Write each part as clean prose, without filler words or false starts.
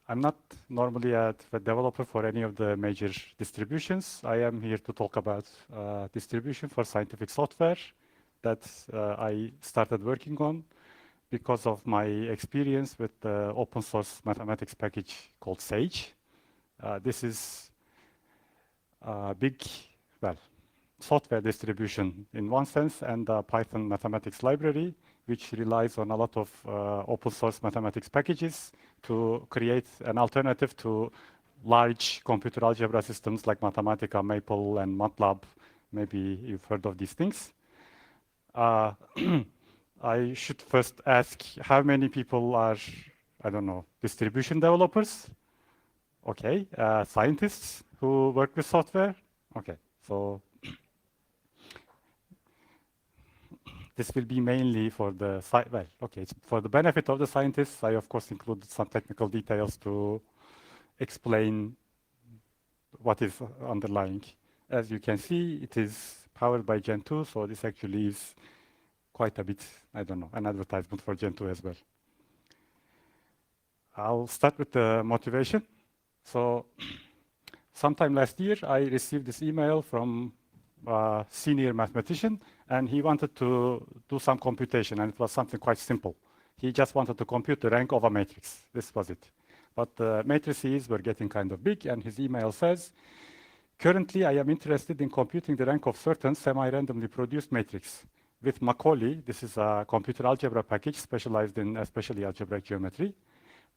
I'm not normally a developer for any of the major distributions. I am here to talk about distribution for scientific software that I started working on because of my experience with the open source mathematics package called Sage. This is a big, well, software distribution in one sense, and a Python mathematics library, which relies on a lot of open source mathematics packages to create an alternative to large computer algebra systems like Mathematica, Maple, and MATLAB. Maybe you've heard of these things. I should first ask how many people are, I don't know, distribution developers? Okay, scientists who work with software? Okay, so this will be mainly for the, well, okay, for the benefit of the scientists. I, of course, included some technical details to explain what is underlying. As you can see, it is powered by Gen 2, so this actually is quite a bit, I don't know, an advertisement for Gen 2 as well. I'll start with the motivation. So sometime last year, I received this email from a senior mathematician, and he wanted to do some computation, and it was something quite simple. He just wanted to compute the rank of a matrix. This was it. But the matrices were getting kind of big, and his email says, currently, I am interested in computing the rank of certain semi-randomly produced matrix. With Macaulay, this is a computer algebra package specialized in especially algebraic geometry.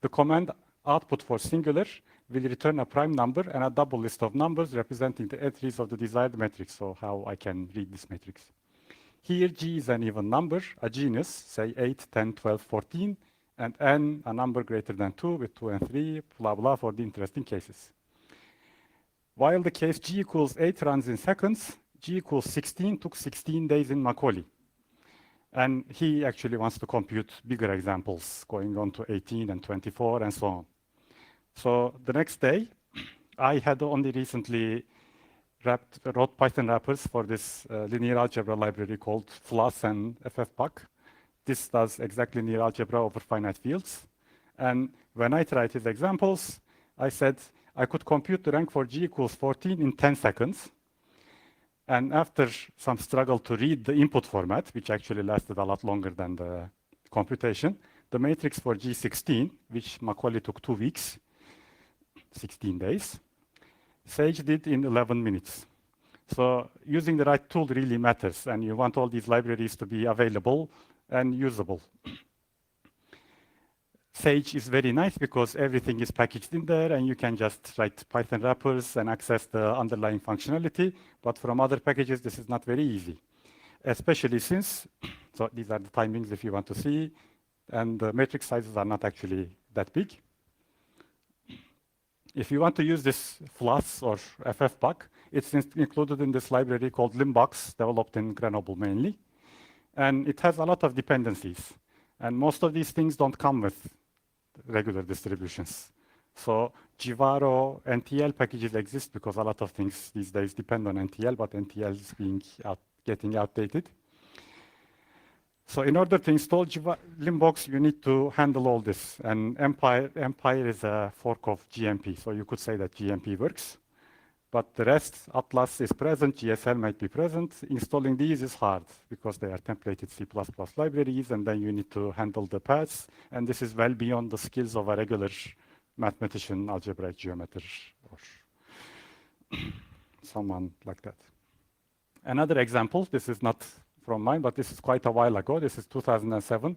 The command output for singular will return a prime number and a double list of numbers representing the entries of the desired matrix, so how I can read this matrix. Here, G is an even number, a genus, say 8, 10, 12, 14, and N, a number greater than 2 with 2 and 3, blah, blah, for the interesting cases. While the case G equals 8 runs in seconds, G equals 16 took 16 days in Macaulay. And he actually wants to compute bigger examples, going on to 18 and 24 and so on. So the next day, I had only recently wrote Python wrappers for this linear algebra library called FLAS and FFPAC. This does exactly linear algebra over finite fields. And when I tried his examples, I said I could compute the rank for G equals 14 in 10 seconds. And after some struggle to read the input format, which actually lasted a lot longer than the computation, the matrix for G16, which Macaulay took 2 weeks, 16 days, Sage did in 11 minutes. So using the right tool really matters, and you want all these libraries to be available and usable. Sage is very nice because everything is packaged in there, and you can just write Python wrappers and access the underlying functionality. But from other packages, this is not very easy, especially since, so these are the timings if you want to see, and the matrix sizes are not actually that big. If you want to use this FLAS or FFPAC, it's included in this library called Limbox, developed in Grenoble mainly. And it has a lot of dependencies. And most of these things don't come with regular distributions. So Givaro, NTL packages exist because a lot of things these days depend on NTL, but NTL is getting outdated. So in order to install Limbox, you need to handle all this. And Empire is a fork of GMP, so you could say that GMP works. But the rest, Atlas is present, GSL might be present. Installing these is hard because they are templated C++ libraries, and then you need to handle the paths. And this is well beyond the skills of a regular mathematician, algebraic geometer, or someone like that. Another example, this is not from mine, but this is quite a while ago. This is 2007.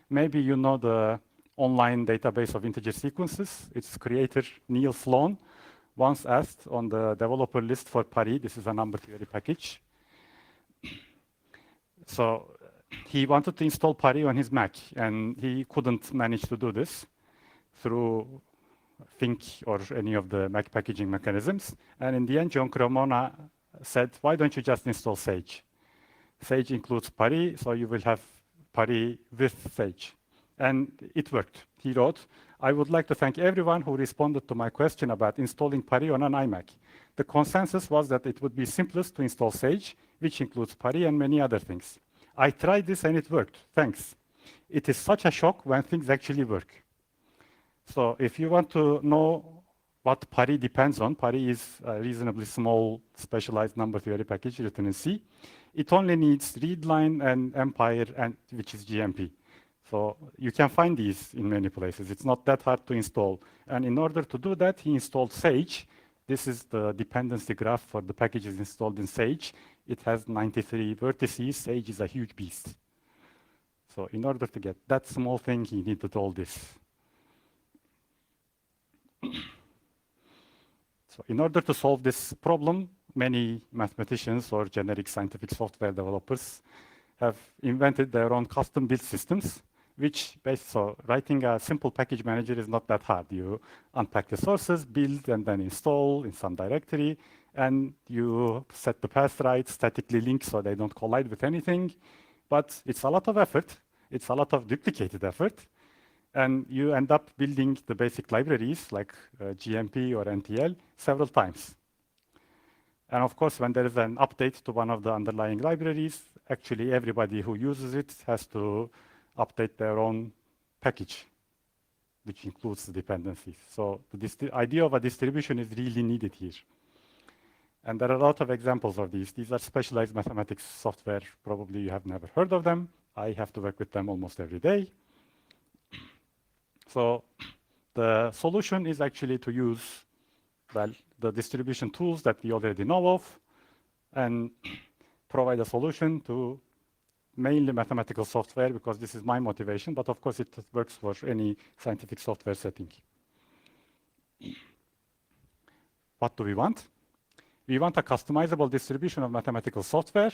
Maybe you know the online database of integer sequences. Its creator, Neil Sloan, once asked on the developer list for Paris, this is a number theory package. So he wanted to install Paris on his Mac, and he couldn't manage to do this through Think or any of the Mac packaging mechanisms. And in the end, John Cremona said, why don't you just install Sage? Sage includes Paris, so you will have Paris with Sage. And it worked. He wrote, I would like to thank everyone who responded to my question about installing Paris on an iMac. The consensus was that it would be simplest to install Sage, which includes Paris and many other things. I tried this and it worked. Thanks. It is such a shock when things actually work. So if you want to know what Pari depends on, Pari is a reasonably small specialized number theory package written in C. It only needs readline and Empire, and which is GMP. So you can find these in many places. It's not that hard to install. And in order to do that, he installed Sage. This is the dependency graph for the packages installed in Sage. It has 93 vertices. Sage is a huge beast. So in order to get that small thing, he needed all this. So in order to solve this problem, many mathematicians or generic scientific software developers have invented their own custom-built systems, which so writing a simple package manager is not that hard. You unpack the sources, build, and then install in some directory, and you set the path right, statically link so they don't collide with anything. But it's a lot of effort. It's a lot of duplicated effort. And you end up building the basic libraries like GMP or NTL several times. And of course, when there is an update to one of the underlying libraries, actually everybody who uses it has to update their own package, which includes the dependencies. So the idea of a distribution is really needed here. And there are a lot of examples of these. These are specialized mathematics software. Probably you have never heard of them. I have to work with them almost every day. So the solution is actually to use, well, the distribution tools that we already know of and provide a solution to mainly mathematical software, because this is my motivation, but of course it works for any scientific software setting. What do we want? We want a customizable distribution of mathematical software,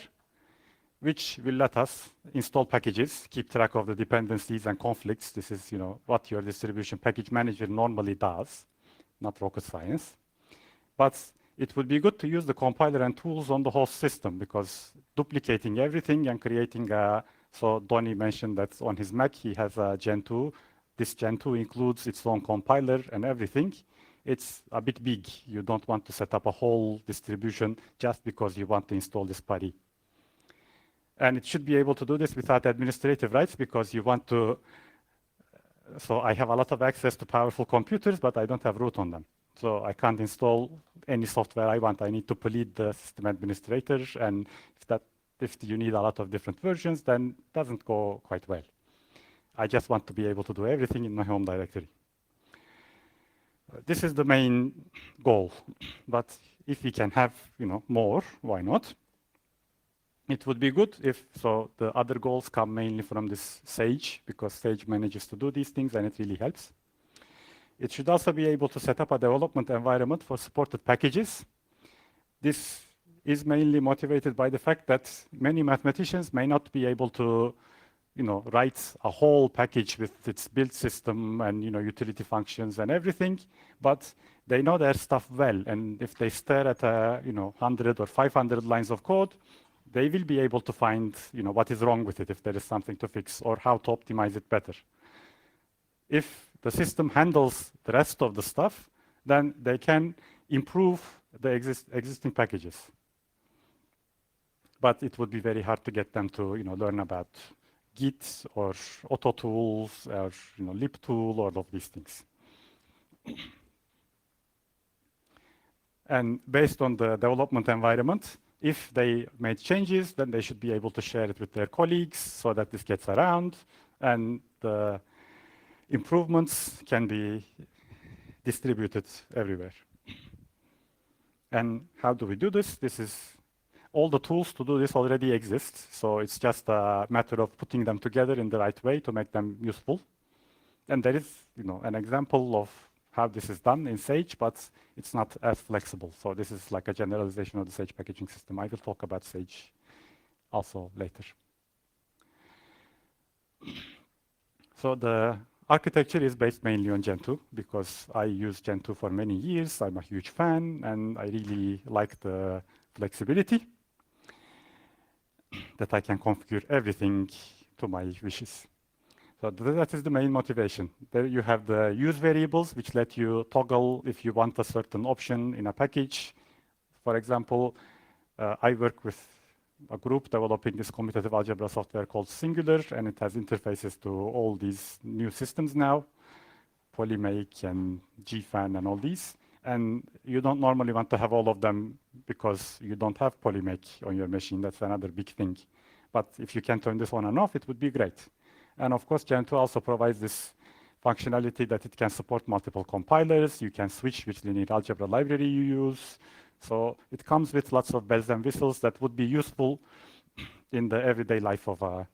which will let us install packages, keep track of the dependencies and conflicts. This is, what your distribution package manager normally does, not rocket science. But it would be good to use the compiler and tools on the host system, because duplicating everything and creating so Donny mentioned that on his Mac he has a Gen 2. This Gen 2 includes its own compiler and everything. It's a bit big. You don't want to set up a whole distribution just because you want to install this Pari. And it should be able to do this without administrative rights, because you want to, so I have a lot of access to powerful computers, but I don't have root on them. So I can't install any software I want. I need to plead the system administrator, and if you need a lot of different versions, then it doesn't go quite well. I just want to be able to do everything in my home directory. This is the main goal, but if we can have more, why not? It would be good if the other goals come mainly from this Sage, because Sage manages to do these things and it really helps. It should also be able to set up a development environment for supported packages. This is mainly motivated by the fact that many mathematicians may not be able to write a whole package with its build system and utility functions and everything, but they know their stuff well. And if they stare at 100 or 500 lines of code, they will be able to find what is wrong with it, if there is something to fix, or how to optimize it better. If the system handles the rest of the stuff, then they can improve the existing packages. But it would be very hard to get them to learn about Git or auto tools or libtool, all of these things. And based on the development environment, if they made changes, then they should be able to share it with their colleagues so that this gets around, and the improvements can be distributed everywhere. And how do we do this? All the tools to do this already exist, so it's just a matter of putting them together in the right way to make them useful. And there is an example of how this is done in Sage, but it's not as flexible. So this is like a generalization of the Sage packaging system. I will talk about Sage also later. So the architecture is based mainly on Gen 2, because I used Gen 2 for many years. I'm a huge fan, and I really like the flexibility that I can configure everything to my wishes. So that is the main motivation. There you have the use variables, which let you toggle if you want a certain option in a package. For example, I work with a group developing this commutative algebra software called Singular, and it has interfaces to all these new systems now. polymake and gfan and all these. And you don't normally want to have all of them because you don't have polymake on your machine. That's another big thing. But if you can turn this on and off, it would be great. And of course, Gen2 also provides this functionality that it can support multiple compilers. You can switch which linear algebra library you use. So it comes with lots of bells and whistles that would be useful in the everyday life of a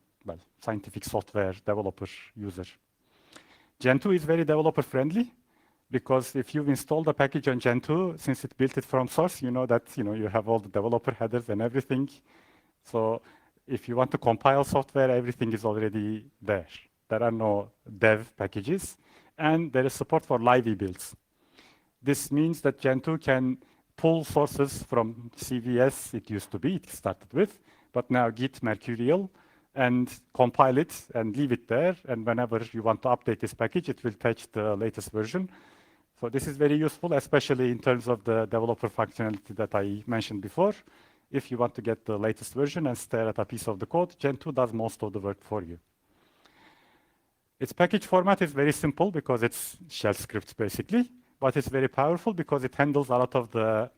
scientific software developer user. Gen2 is very developer friendly because if you've installed a package on Gen2, since it built it from source, you know that you have all the developer headers and everything. So if you want to compile software, everything is already there. There are no dev packages, and there is support for live builds. This means that Gen2 can pull sources from CVS, it used to be, it started with, but now Git Mercurial, and compile it and leave it there. And whenever you want to update this package, it will fetch the latest version. So this is very useful, especially in terms of the developer functionality that I mentioned before. If you want to get the latest version and stare at a piece of the code, Gen2 does most of the work for you. Its package format is very simple because it's shell scripts basically, but it's very powerful because it handles a lot of the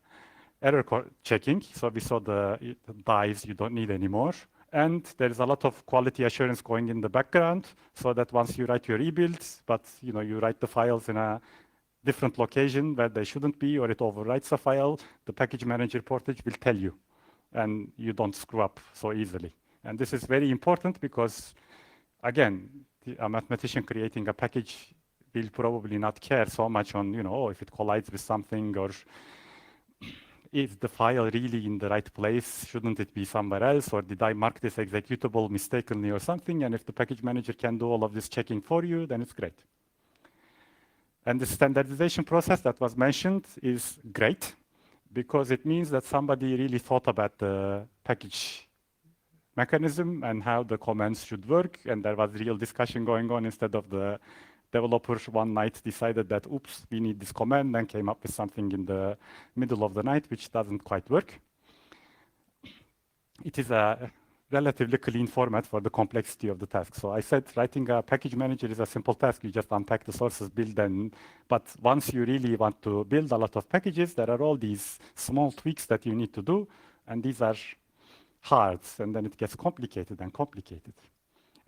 error checking. So we saw the dies you don't need anymore. And there is a lot of quality assurance going in the background so that once you write your rebuilds, but you write the files in a different location where they shouldn't be, or it overwrites a file, the package manager portage will tell you, and you don't screw up so easily. And this is very important because, again, a mathematician creating a package will probably not care so much on, if it collides with something, or is the file really in the right place? Shouldn't it be somewhere else? Or did I mark this executable mistakenly or something? And if the package manager can do all of this checking for you, then it's great. And the standardization process that was mentioned is great because it means that somebody really thought about the package mechanism and how the commands should work. And there was real discussion going on instead of the developers one night decided that, oops, we need this command, and came up with something in the middle of the night, which doesn't quite work. It is a relatively clean format for the complexity of the task. So I said writing a package manager is a simple task. You just unpack the sources, build them. But once you really want to build a lot of packages, there are all these small tweaks that you need to do, and these are hard, and then it gets complicated and complicated.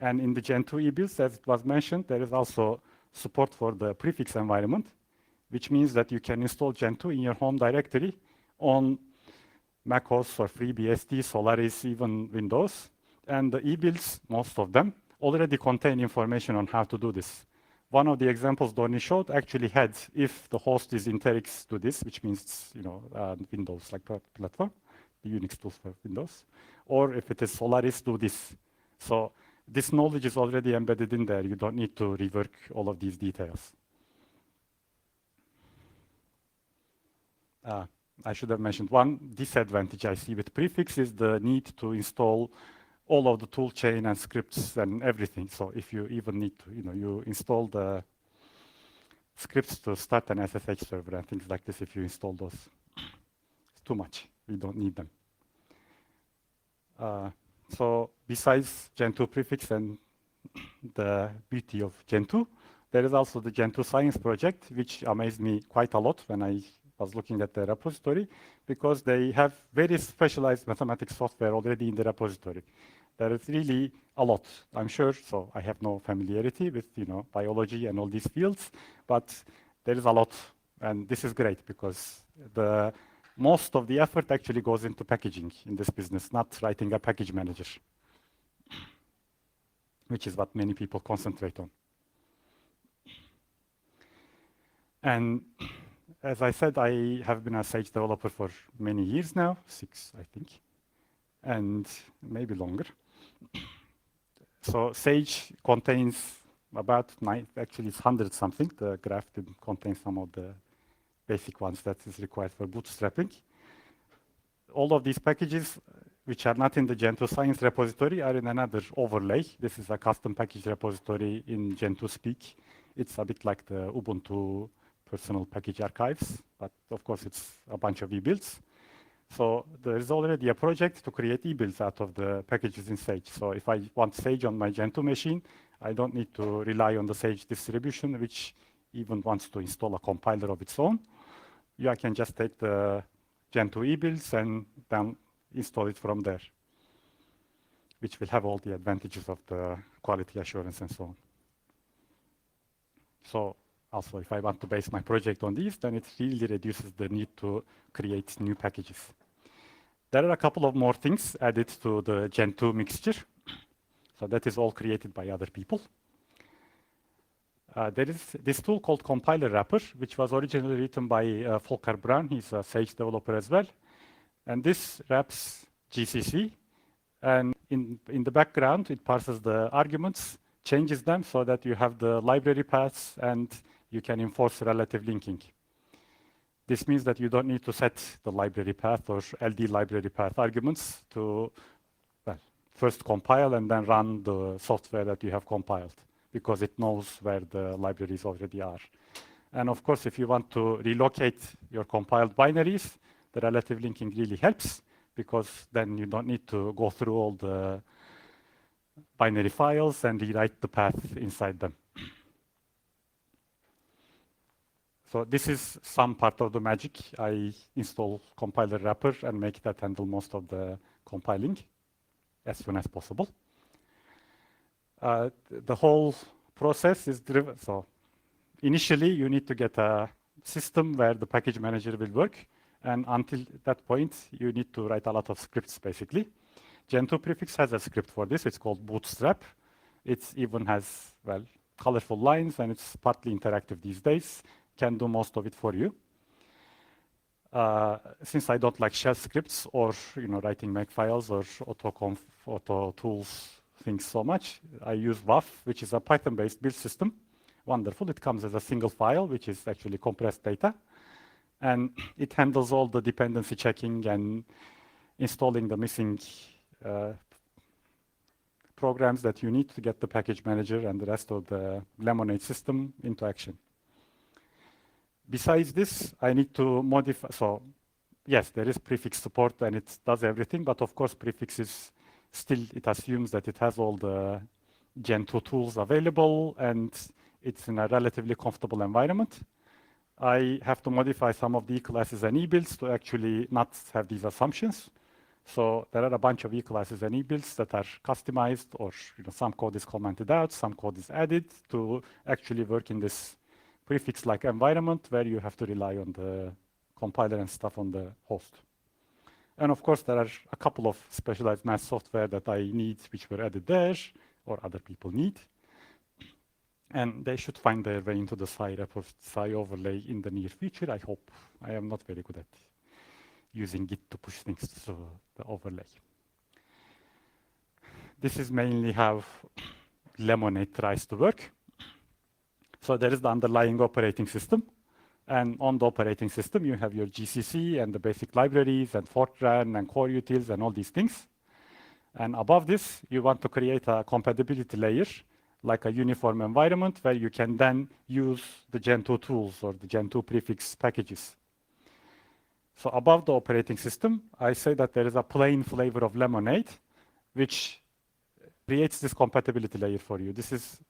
And in the Gen2 ebuilds, as it was mentioned, there is also support for the prefix environment, which means that you can install Gen2 in your home directory on macOS or FreeBSD, Solaris, even Windows. And the ebuilds, most of them, already contain information on how to do this. One of the examples Dorni showed actually had, if the host is Interix, do this, which means Windows like platform, the Unix tools for Windows, or if it is Solaris, do this. So this knowledge is already embedded in there. You don't need to rework all of these details. I should have mentioned one disadvantage I see with prefix is the need to install all of the tool chain and scripts and everything. So if you even need to, you install the scripts to start an SSH server and things like this, if you install those, it's too much. We don't need them. So besides Gen2 prefix and the beauty of Gen2, there is also the Gen2 science project, which amazed me quite a lot when I was looking at the repository, because they have very specialized mathematics software already in the repository. There is really a lot, I'm sure. So I have no familiarity with biology and all these fields, but there is a lot, and this is great because most of the effort actually goes into packaging in this business, not writing a package manager, which is what many people concentrate on. And as I said, I have been a Sage developer for many years now, 6, I think, and maybe longer. So Sage contains about 9, actually it's 100 something. The graph contains some of the basic ones that is required for bootstrapping. All of these packages, which are not in the Gen2 Science repository, are in another overlay. This is a custom package repository in Gen2 Speak. It's a bit like the Ubuntu personal package archives, but of course it's a bunch of ebuilds. So there is already a project to create ebuilds out of the packages in Sage. So if I want Sage on my Gen2 machine, I don't need to rely on the Sage distribution, which even wants to install a compiler of its own, you can just take the Gentoo ebuilds and then install it from there, which will have all the advantages of the quality assurance and so on. So also, if I want to base my project on these, then it really reduces the need to create new packages. There are a couple of more things added to the Gentoo mixture. So that is all created by other people. There is this tool called Compiler Wrapper, which was originally written by Volker Braun. He's a Sage developer as well. And this wraps GCC. And in the background, it parses the arguments, changes them so that you have the library paths and you can enforce relative linking. This means that you don't need to set the library path or LD library path arguments to first compile and then run the software that you have compiled, because it knows where the libraries already are. And of course, if you want to relocate your compiled binaries, the relative linking really helps, because then you don't need to go through all the binary files and rewrite the path inside them. So this is some part of the magic. I install compiler wrapper and make that handle most of the compiling as soon as possible. The whole process is driven. So initially, you need to get a system where the package manager will work. And until that point, you need to write a lot of scripts, basically. Gentoo prefix has a script for this. It's called Bootstrap. It even has, well, colorful lines, and it's partly interactive these days. Can do most of it for you. Since I don't like shell scripts or writing makefiles or auto tools things so much, I use WAF, which is a Python-based build system. Wonderful. It comes as a single file, which is actually compressed data. And it handles all the dependency checking and installing the missing programs that you need to get the package manager and the rest of the Lemonade system into action. Besides this, I need to modify. So yes, there is prefix support and it does everything, but of course prefix is still, it assumes that it has all the Gentoo tools available and it's in a relatively comfortable environment. I have to modify some of the e-classes and e-builds to actually not have these assumptions. So there are a bunch of e-classes and e-builds that are customized, or some code is commented out, some code is added to actually work in this prefix-like environment where you have to rely on the compiler and stuff on the host. And of course, there are a couple of specialized math software that I need, which were added there, or other people need. And they should find their way into the Psi overlay in the near future, I hope. I am not very good at using Git to push things through the overlay. This is mainly how Lemonade tries to work. So there is the underlying operating system. And on the operating system, you have your GCC and the basic libraries and Fortran and core utils and all these things. And above this, you want to create a compatibility layer, like a uniform environment where you can then use the Gentoo tools or the Gentoo prefix packages. So above the operating system, I say that there is a plain flavor of Lemonade, which creates this compatibility layer for you. This is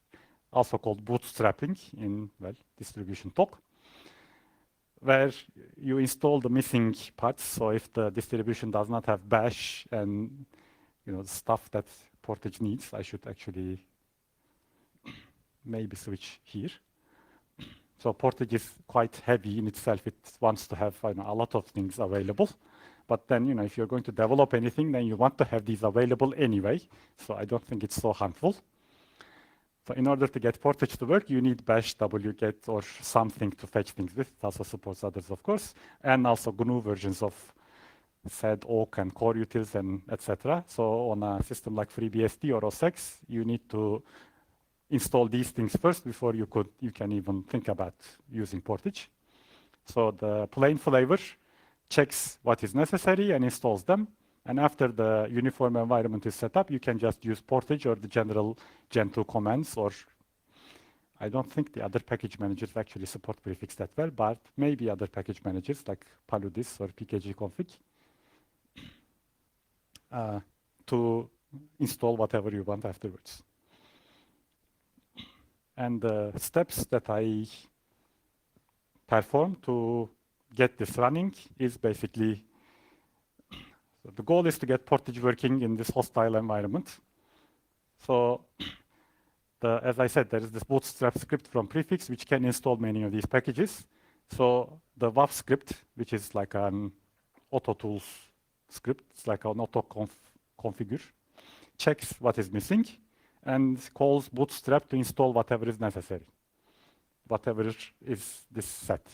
also called bootstrapping in, well, distribution talk, where you install the missing parts. So if the distribution does not have bash and the stuff that Portage needs, I should actually maybe switch here. So Portage is quite heavy in itself. It wants to have a lot of things available. But then, if you're going to develop anything, then you want to have these available anyway. So I don't think it's so harmful. So in order to get Portage to work, you need bash wget or something to fetch things with. It also supports others, of course, and also GNU versions of sed, awk, and core utils, and etc. So on a system like FreeBSD or OS X, you need to install these things first before you can even think about using Portage. So the plain flavor checks what is necessary and installs them. And after the uniform environment is set up, you can just use Portage or the general Gentoo commands, or I don't think the other package managers actually support prefix that well, but maybe other package managers like Paludis or pkgconfig to install whatever you want afterwards. And the steps that I perform to get this running is basically, so the goal is to get Portage working in this hostile environment. So as I said, there is this bootstrap script from Prefix, which can install many of these packages. So the WAF script, which is like an AutoTools script, it's like an configure, checks what is missing and calls bootstrap to install whatever is necessary, whatever is this set.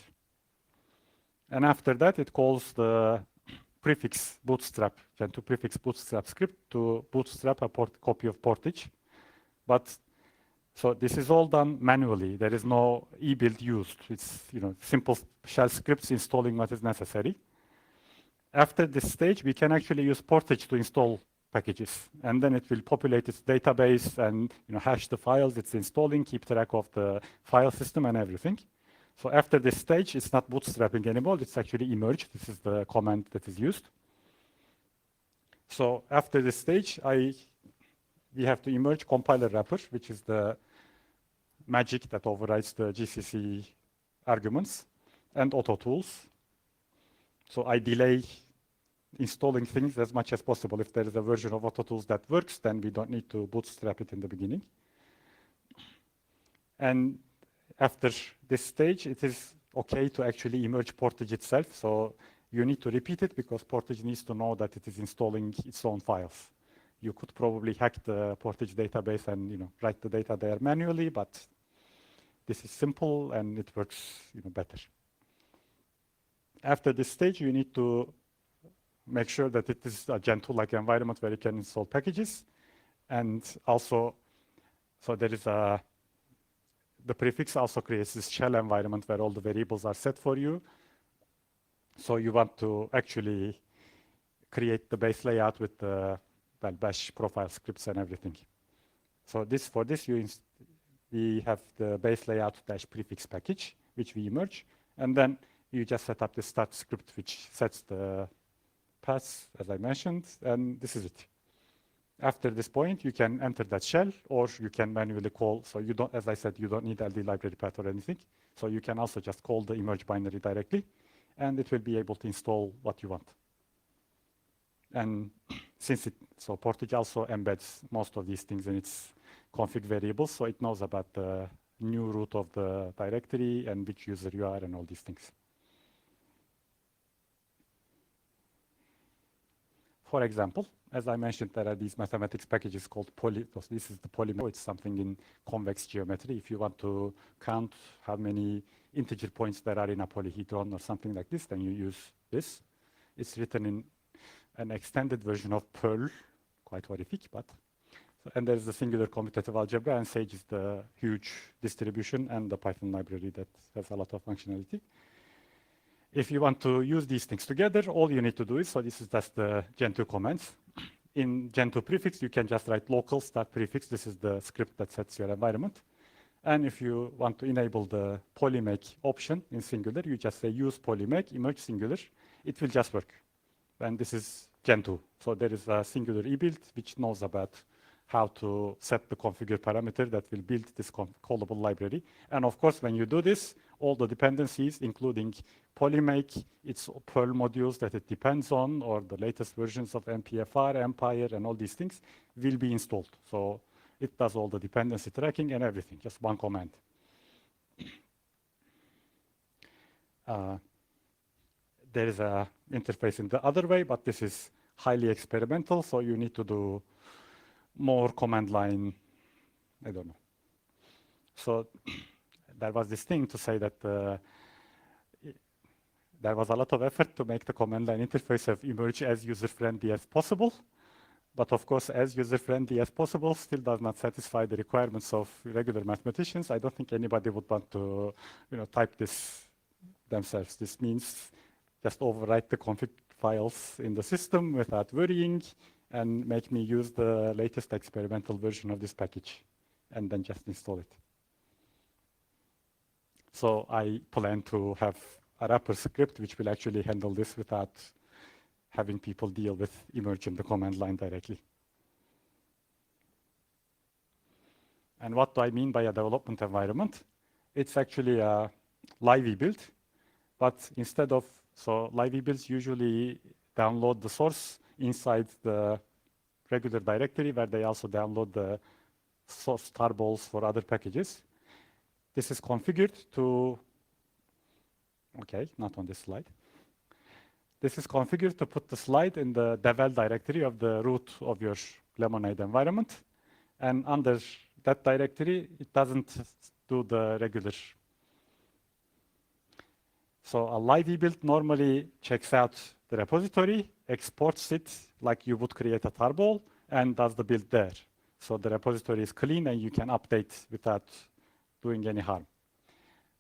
And after that, it calls the prefix bootstrap, Gentoo prefix bootstrap script to bootstrap a copy of Portage. But so this is all done manually. There is no e-build used. It's simple shell scripts installing what is necessary. After this stage, we can actually use Portage to install packages, and then it will populate its database and hash the files it's installing, keep track of the file system and everything. So after this stage, it's not bootstrapping anymore. It's actually emerge. This is the command that is used. So after this stage, we have to emerge compiler wrapper, which is the magic that overrides the GCC arguments, and AutoTools. So I delay installing things as much as possible. If there is a version of AutoTools that works, then we don't need to bootstrap it in the beginning. And after this stage, it is okay to actually emerge Portage itself. So you need to repeat it because Portage needs to know that it is installing its own files. You could probably hack the Portage database and write the data there manually, but this is simple and it works better. After this stage, you need to make sure that it is a Gentoo-like environment where you can install packages. And also, so there is the prefix also creates this shell environment where all the variables are set for you. So you want to actually create the base layout with the bash profile scripts and everything. So for this, we have the base layout - prefix package, which we emerge. And then you just set up the start script, which sets the paths, as I mentioned, and this is it. After this point, you can enter that shell, or you can manually call. So you don't, as I said, you don't need LD library path or anything. So you can also just call the emerge binary directly, and it will be able to install what you want. And so Portage also embeds most of these things in its config variables, so it knows about the new root of the directory and which user you are and all these things. For example, as I mentioned, there are these mathematics packages called poly. This is the polymorph. It's something in convex geometry. If you want to count how many integer points there are in a polyhedron or something like this, then you use this. It's written in an extended version of Perl, quite horrific, but. And there's the singular commutative algebra, and Sage is the huge distribution and the Python library that has a lot of functionality. If you want to use these things together, all you need to do is, so this is just the Gentoo commands. In Gentoo prefix, you can just write local start prefix. This is the script that sets your environment. And if you want to enable the polymake option in singular, you just say use polymake, emerge singular. It will just work. And this is Gentoo. So there is a singular e-build which knows about how to set the configure parameter that will build this callable library. And of course, when you do this, all the dependencies, including polymake, its Perl modules that it depends on, or the latest versions of MPFR, Empire, and all these things will be installed. So it does all the dependency tracking and everything, just one command. There is an interface in the other way, but this is highly experimental, so you need to do more command line, I don't know. So there was this thing to say that there was a lot of effort to make the command line interface of emerge as user-friendly as possible. But of course, as user-friendly as possible still does not satisfy the requirements of regular mathematicians. I don't think anybody would want to type this themselves. This means just overwrite the config files in the system without worrying, and make me use the latest experimental version of this package, and then just install it. So I plan to have a wrapper script which will actually handle this without having people deal with emerge in the command line directly. And what do I mean by a development environment? It's actually a live build. But instead of, so live builds usually download the source inside the regular directory where they also download the source tarballs for other packages. This is configured to, okay, not on this slide. This is configured to put the slide in the devel directory of the root of your Lemonade environment. And under that directory, it doesn't do the regular. So a live build normally checks out the repository, exports it like you would create a tarball, and does the build there. So the repository is clean and you can update without doing any harm.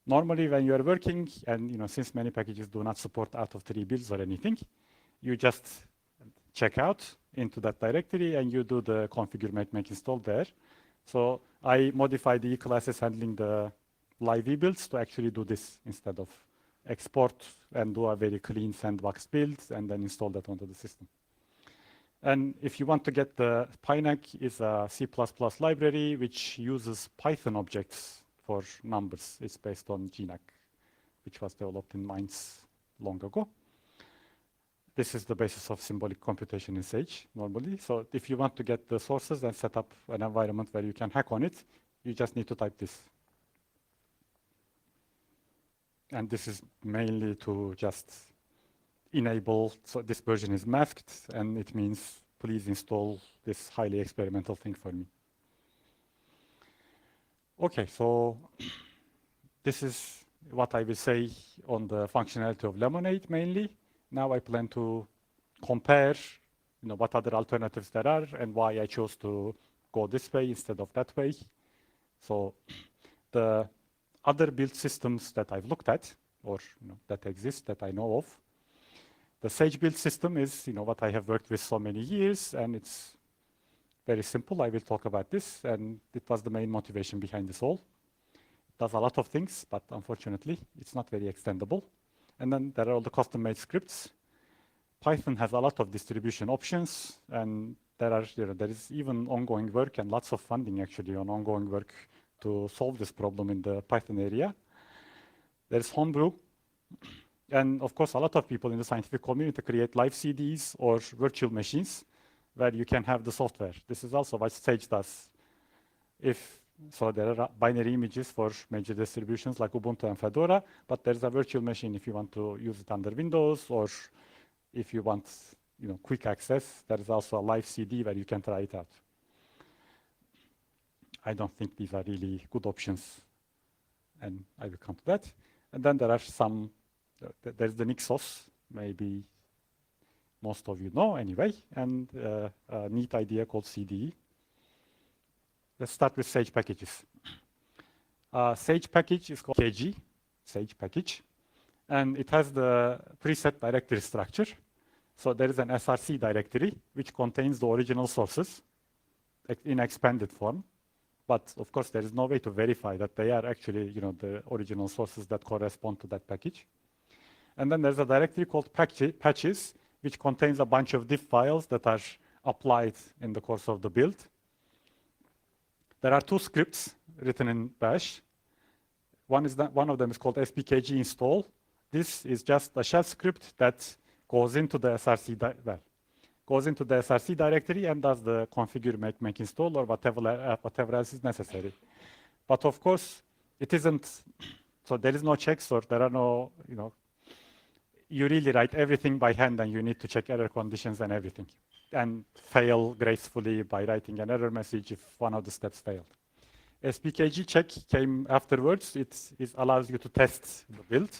Normally, when you are working, and since many packages do not support out-of-tree builds or anything, you just check out into that directory and you do the configure make install there. So I modify the classes handling the live builds to actually do this instead of export and do a very clean sandbox build and then install that onto the system. And if you want to get the Pynac is a C++ library which uses Python objects for numbers. It's based on GNAC, which was developed in Mainz long ago. This is the basis of symbolic computation in Sage normally. So if you want to get the sources and set up an environment where you can hack on it, you just need to type this. And this is mainly to just enable, so this version is masked, and it means please install this highly experimental thing for me. Okay, so this is what I will say on the functionality of Lemonade mainly. Now I plan to compare, what other alternatives there are and why I chose to go this way instead of that way. So the other build systems that I've looked at, or that exist that I know of, the Sage build system is what I have worked with so many years, and it's very simple. I will talk about this, and it was the main motivation behind this all. It does a lot of things, but unfortunately, it's not very extendable. And then there are all the custom-made scripts. Python has a lot of distribution options, and there is even ongoing work and lots of funding actually on ongoing work to solve this problem in the Python area. There's Homebrew, and of course, a lot of people in the scientific community create live CDs or virtual machines where you can have the software. This is also what Sage does. So there are binary images for major distributions like Ubuntu and Fedora, but there's a virtual machine if you want to use it under Windows, or if you want quick access, there is also a live CD where you can try it out. I don't think these are really good options, and I will come to that. And then there are some, there's the Nixos, maybe most of you know anyway, and a neat idea called CDE. Let's start with Sage packages. Sage package is called KG, Sage package, and it has the preset directory structure. So there is an SRC directory which contains the original sources in expanded form. But of course, there is no way to verify that they are actually the original sources that correspond to that package. And then there's a directory called patches, which contains a bunch of diff files that are applied in the course of the build. There are two scripts written in Bash. One of them is called spkg install. This is just a shell script that goes into the SRC directory and does the configure make install or whatever else is necessary. But of course, it isn't. So there is no checks, or there are no you really write everything by hand, and you need to check error conditions and everything, and fail gracefully by writing an error message if one of the steps failed. spkg check came afterwards. It allows you to test the build.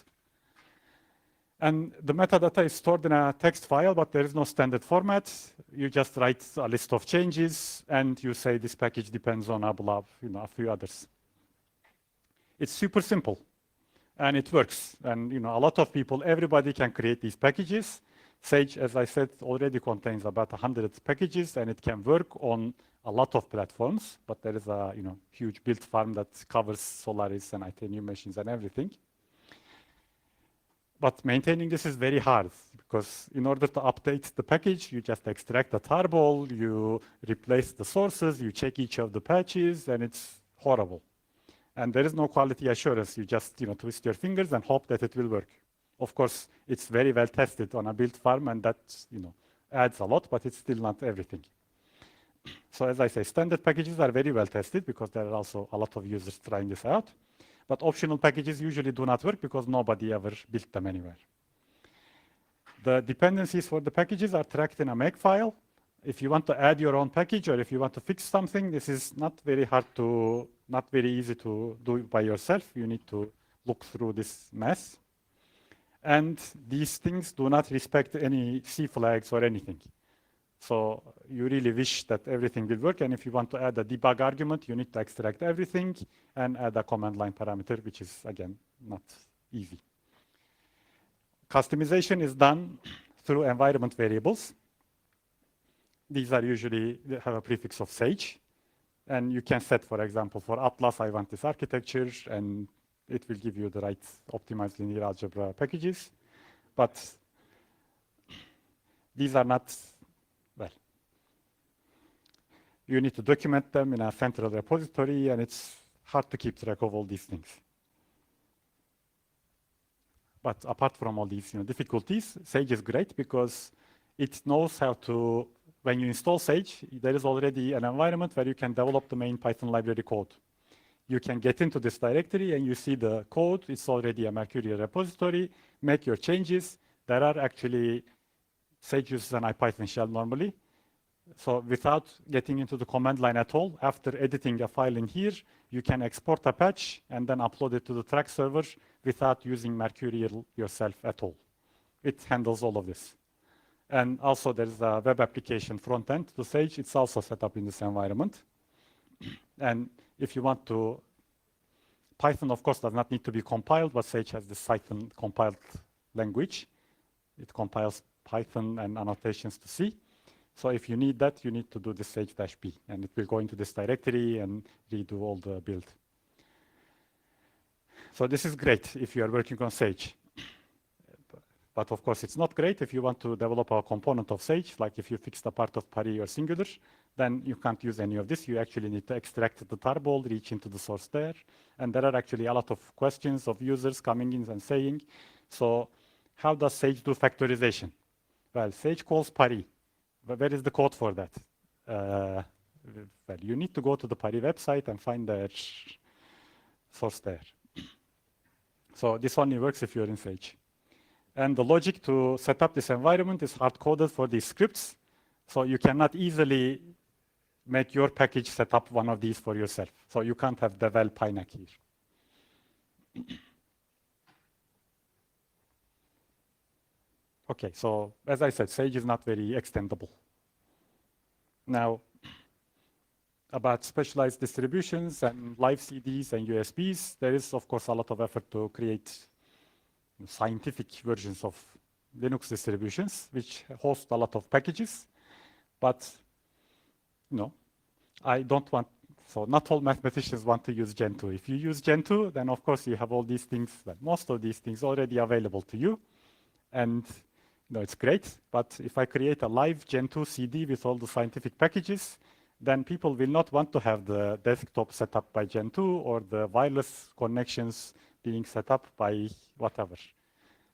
And the metadata is stored in a text file, but there is no standard format. You just write a list of changes, and you say this package depends on a few others. It's super simple. And it works. And a lot of people, everybody can create these packages. Sage, as I said, already contains about 100 packages, and it can work on a lot of platforms. But there is a huge build farm that covers Solaris and Itanium machines and everything. But maintaining this is very hard, because in order to update the package, you just extract the tarball, you replace the sources, you check each of the patches, and it's horrible. And there is no quality assurance. You just twist your fingers and hope that it will work. Of course, it's very well tested on a build farm, and that adds a lot, but it's still not everything. So as I say, standard packages are very well tested because there are also a lot of users trying this out. But optional packages usually do not work because nobody ever built them anywhere. The dependencies for the packages are tracked in a makefile. If you want to add your own package or if you want to fix something, this is not very easy to do by yourself. You need to look through this mess. And these things do not respect any C flags or anything. So you really wish that everything will work. And if you want to add a debug argument, you need to extract everything and add a command line parameter, which is, again, not easy. Customization is done through environment variables. These are usually, they have a prefix of Sage. And you can set, for example, for Atlas, I want this architecture, and it will give you the right optimized linear algebra packages. But these are not, well, you need to document them in a central repository, and it's hard to keep track of all these things. But apart from all these difficulties, Sage is great because it knows how to, when you install Sage, there is already an environment where you can develop the main Python library code. You can get into this directory and you see the code. It's already a Mercurial repository. Make your changes. There are actually, Sage uses an IPython shell normally. So without getting into the command line at all, after editing a file in here, you can export a patch and then upload it to the track server without using Mercurial yourself at all. It handles all of this. And also there's a web application front end to Sage. It's also set up in this environment. And if you want to, Python, of course, does not need to be compiled, but Sage has this Python compiled language. It compiles Python and annotations to C. So if you need that, you need to do the sage-b, and it will go into this directory and redo all the build. So this is great if you are working on Sage. But of course, it's not great if you want to develop a component of Sage, like if you fixed a part of Paris or Singular, then you can't use any of this. You actually need to extract the tarball, reach into the source there. And there are actually a lot of questions of users coming in and saying, so how does Sage do factorization? Well, Sage calls Paris. But where is the code for that? Well, you need to go to the Paris website and find their source there. So this only works if you're in Sage. And the logic to set up this environment is hard-coded for these scripts. So you cannot easily make your package set up one of these for yourself. So you can't have devel Pynac here. Okay, so as I said, Sage is not very extendable. Now, about specialized distributions and live CDs and USBs, there is, of course, a lot of effort to create scientific versions of Linux distributions, which host a lot of packages. But, I don't want, so not all mathematicians want to use Gen 2. If you use Gen 2, then of course you have all these things, well, most of these things already available to you. And it's great, but if I create a live Gen 2 CD with all the scientific packages, then people will not want to have the desktop set up by Gen 2 or the wireless connections being set up by whatever.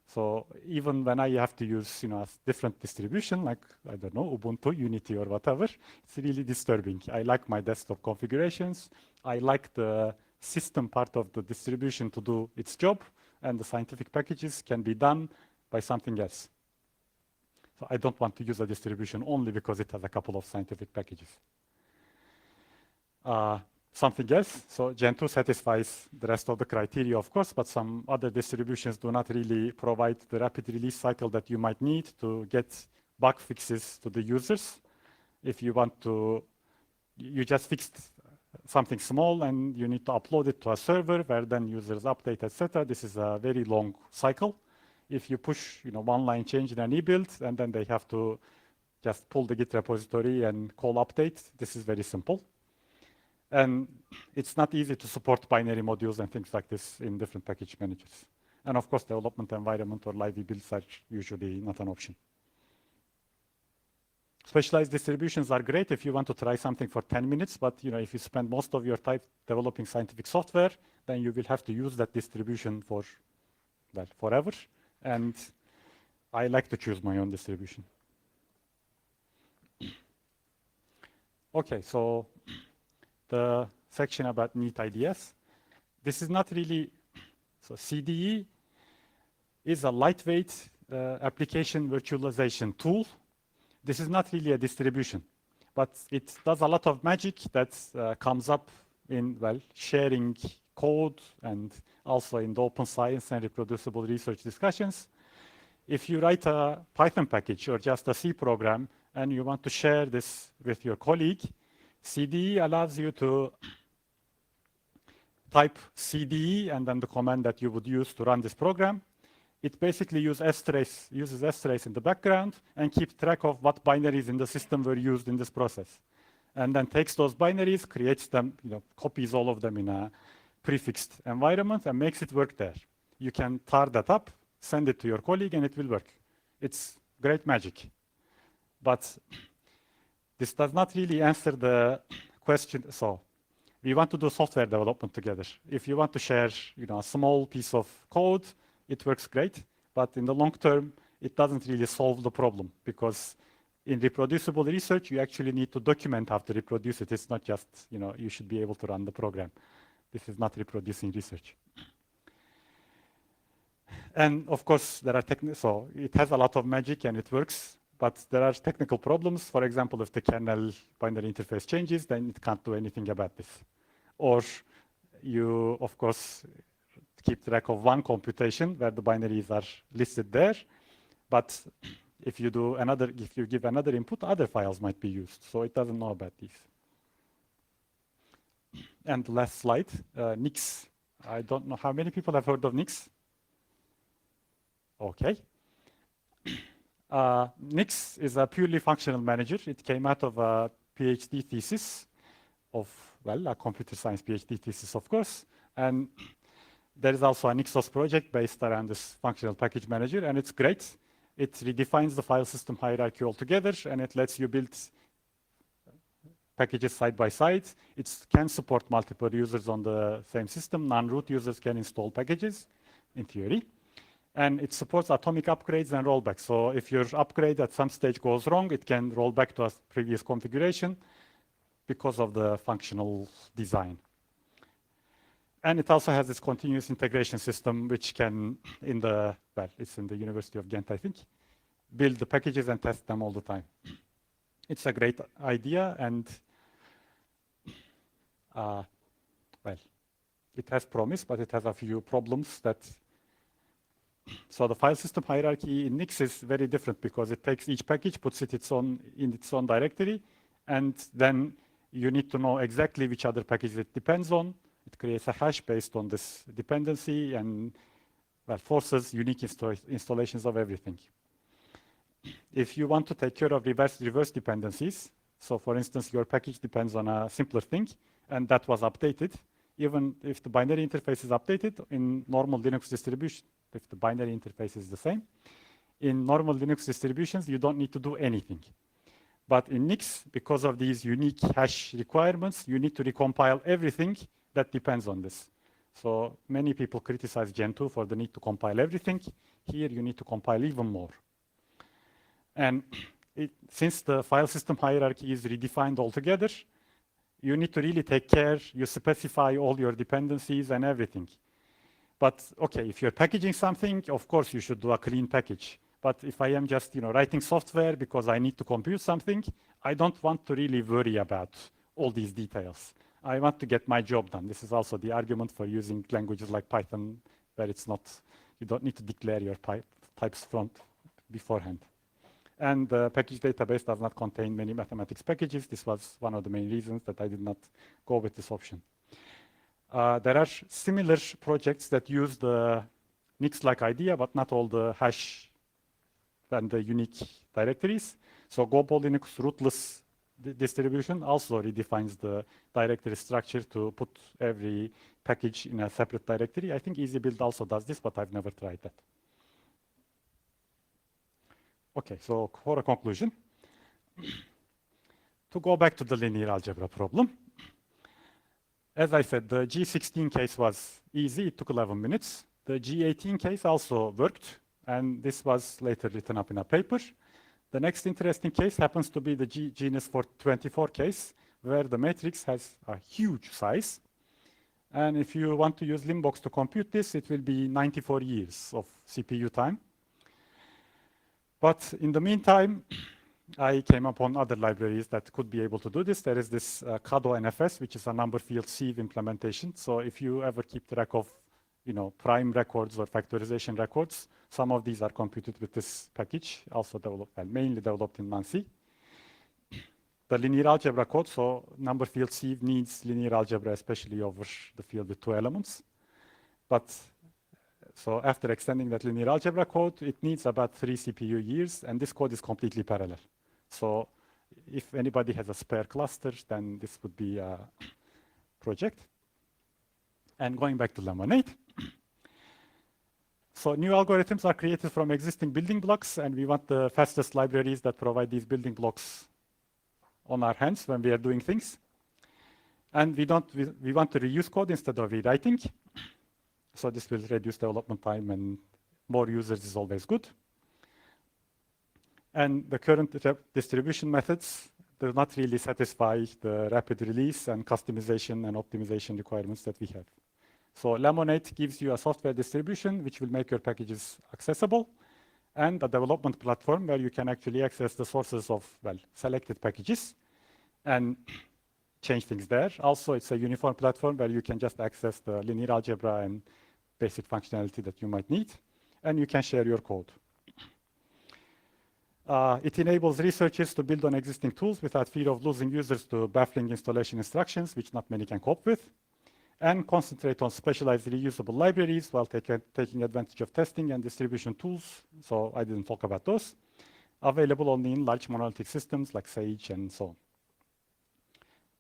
So even when I have to use a different distribution, like, I don't know, Ubuntu, Unity, or whatever, it's really disturbing. I like my desktop configurations. I like the system part of the distribution to do its job, and the scientific packages can be done by something else. So I don't want to use a distribution only because it has a couple of scientific packages. Something else, so Gen 2 satisfies the rest of the criteria, of course, but some other distributions do not really provide the rapid release cycle that you might need to get bug fixes to the users. If you want to, you just fixed something small and you need to upload it to a server where then users update, etc. This is a very long cycle. If you push one line change in an e-build and then they have to just pull the Git repository and call update, this is very simple. And it's not easy to support binary modules and things like this in different package managers. And of course, development environment or live builds are usually not an option. Specialized distributions are great if you want to try something for 10 minutes, but if you spend most of your time developing scientific software, then you will have to use that distribution for, well, forever. and I like to choose my own distribution. Okay, so the section about neat ideas. This is not really, so CDE is a lightweight application virtualization tool. This is not really a distribution, but it does a lot of magic that comes up in, well, sharing code and also in the open science and reproducible research discussions. If you write a Python package or just a C program and you want to share this with your colleague, CDE allows you to type CDE and then the command that you would use to run this program. It basically uses strace in the background and keeps track of what binaries in the system were used in this process. And then takes those binaries, creates them, copies all of them in a prefixed environment and makes it work there. You can tar that up, send it to your colleague, and it will work. It's great magic. But this does not really answer the question. So we want to do software development together. If you want to share a small piece of code, it works great. But in the long term, it doesn't really solve the problem, because in reproducible research, you actually need to document how to reproduce it. It's not just, you should be able to run the program. This is not reproducing research. And of course, there are so it has a lot of magic and it works, but there are technical problems. For example, if the kernel binary interface changes, then it can't do anything about this. Or you, of course, keep track of one computation where the binaries are listed there, but if you give another input, other files might be used. So it doesn't know about these. And the last slide, Nix. I don't know how many people have heard of Nix. Okay. Nix is a purely functional manager. It came out of a PhD thesis of, well, a computer science PhD thesis, of course. And there is also a Nixos project based around this functional package manager, and it's great. It redefines the file system hierarchy altogether, and it lets you build packages side by side. It can support multiple users on the same system. Non-root users can install packages, in theory. And it supports atomic upgrades and rollbacks. So if your upgrade at some stage goes wrong, it can roll back to a previous configuration because of the functional design. And it also has this continuous integration system, which can, it's in the University of Ghent, I think, build the packages and test them all the time. It's a great idea, and well, it has promise, but it has a few problems that. So the file system hierarchy in Nix is very different, because it takes each package, puts it in its own directory, and then you need to know exactly which other package it depends on. It creates a hash based on this dependency and, well, forces unique installations of everything. If you want to take care of reverse dependencies, so for instance, your package depends on a simpler thing, and that was updated, even if the binary interface is updated in normal Linux distribution, if the binary interface is the same, in normal Linux distributions, you don't need to do anything. But in Nix, because of these unique hash requirements, you need to recompile everything that depends on this. So many people criticize Gentoo for the need to compile everything. Here, you need to compile even more. And since the file system hierarchy is redefined altogether, you need to really take care. You specify all your dependencies and everything. But okay, if you're packaging something, of course you should do a clean package. But if I am just writing software because I need to compute something, I don't want to really worry about all these details. I want to get my job done. This is also the argument for using languages like Python, where you don't need to declare your types beforehand. And the package database does not contain many mathematics packages. This was one of the main reasons that I did not go with this option. There are similar projects that use the Nix-like idea, but not all the hash and the unique directories. So Global Linux rootless distribution also redefines the directory structure to put every package in a separate directory. I think EasyBuild also does this, but I've never tried that. Okay, so for a conclusion, to go back to the linear algebra problem, as I said, the G16 case was easy. It took 11 minutes. The G18 case also worked. And this was later written up in a paper. The next interesting case happens to be the genus for 24 case, where the matrix has a huge size. And if you want to use Limbox to compute this, it will be 94 years of CPU time. But in the meantime, I came upon other libraries that could be able to do this. There is this Kado NFS, which is a number field sieve implementation. So if you ever keep track of prime records or factorization records, some of these are computed with this package, also developed, well, mainly developed in Nancy. The linear algebra code, so number field sieve needs linear algebra, especially over the field with 2 elements. But so after extending that linear algebra code, it needs about 3 CPU years, and this code is completely parallel. So if anybody has a spare cluster, then this would be a project. And going back to Lemonade. So new algorithms are created from existing building blocks, and we want the fastest libraries that provide these building blocks on our hands when we are doing things. And we want to reuse code instead of rewriting. So this will reduce development time, and more users is always good. And the current distribution methods do not really satisfy the rapid release and customization and optimization requirements that we have. So Lemonade gives you a software distribution which will make your packages accessible, and a development platform where you can actually access the sources of, well, selected packages and change things there. Also, it's a uniform platform where you can just access the linear algebra and basic functionality that you might need, and you can share your code. It enables researchers to build on existing tools without fear of losing users to baffling installation instructions, which not many can cope with, and concentrate on specialized reusable libraries while taking advantage of testing and distribution tools. So I didn't talk about those. Available only in large monolithic systems like Sage and so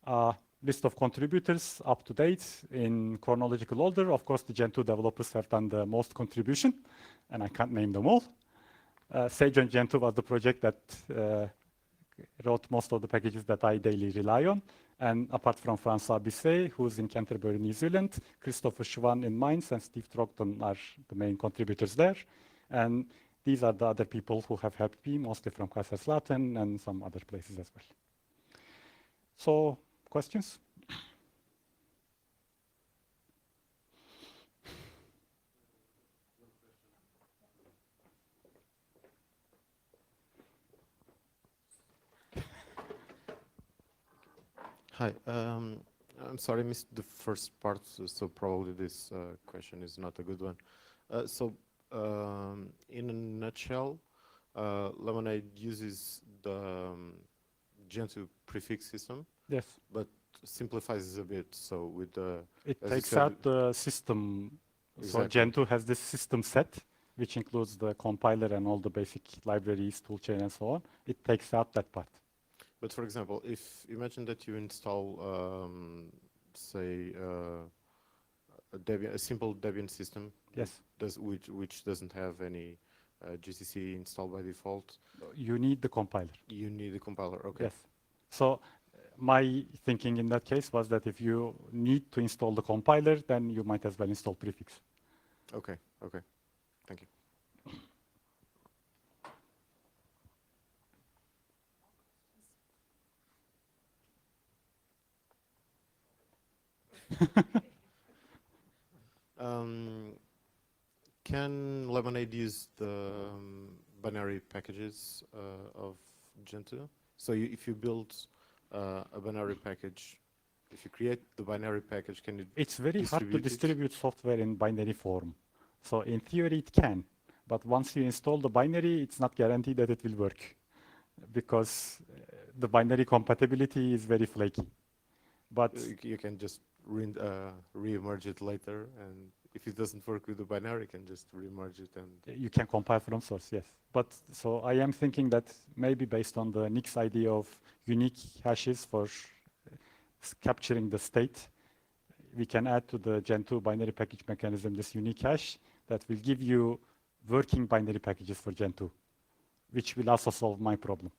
on. List of contributors up to date in chronological order. Of course, the Gentoo developers have done the most contribution, and I can't name them all. Sage and Gentoo was the project that wrote most of the packages that I daily rely on. And apart from François Bisset, who's in Canterbury, New Zealand, Christopher Schwann in Mainz, and Steve Trogdon are the main contributors there. And these are the other people who have helped me, mostly from Kaiserslautern and some other places as well. So, questions? Hi, I'm sorry I missed the first part, so probably this question is not a good one. In a nutshell, Lemonade uses the Gentoo prefix system. Yes. But simplifies it a bit, so with the... It takes out the system. Exactly. So Gentoo has this system set, which includes the compiler and all the basic libraries, toolchain, and so on. It takes out that part. But for example, if imagine that you install, say, a simple Debian system, yes, which doesn't have any GCC installed by default. You need the compiler. You need the compiler, okay. Yes. So my thinking in that case was that if you need to install the compiler, then you might as well install prefix. Okay, okay. Thank you. Can Lemonade use the binary packages of Gentoo? So if you build a binary package, if you create the binary package, can you It's very hard to distribute software in binary form. So in theory it can, but once you install the binary, it's not guaranteed that it will work because the binary compatibility is very flaky. But you can just re-emerge it later, and if it doesn't work with the binary, you can just re-emerge it. And you can compile from source, yes. But so I am thinking that maybe based on the Nick's idea of unique hashes for capturing the state, we can add to the Gentoo binary package mechanism this unique hash that will give you working binary packages for Gentoo, which will also solve my problem.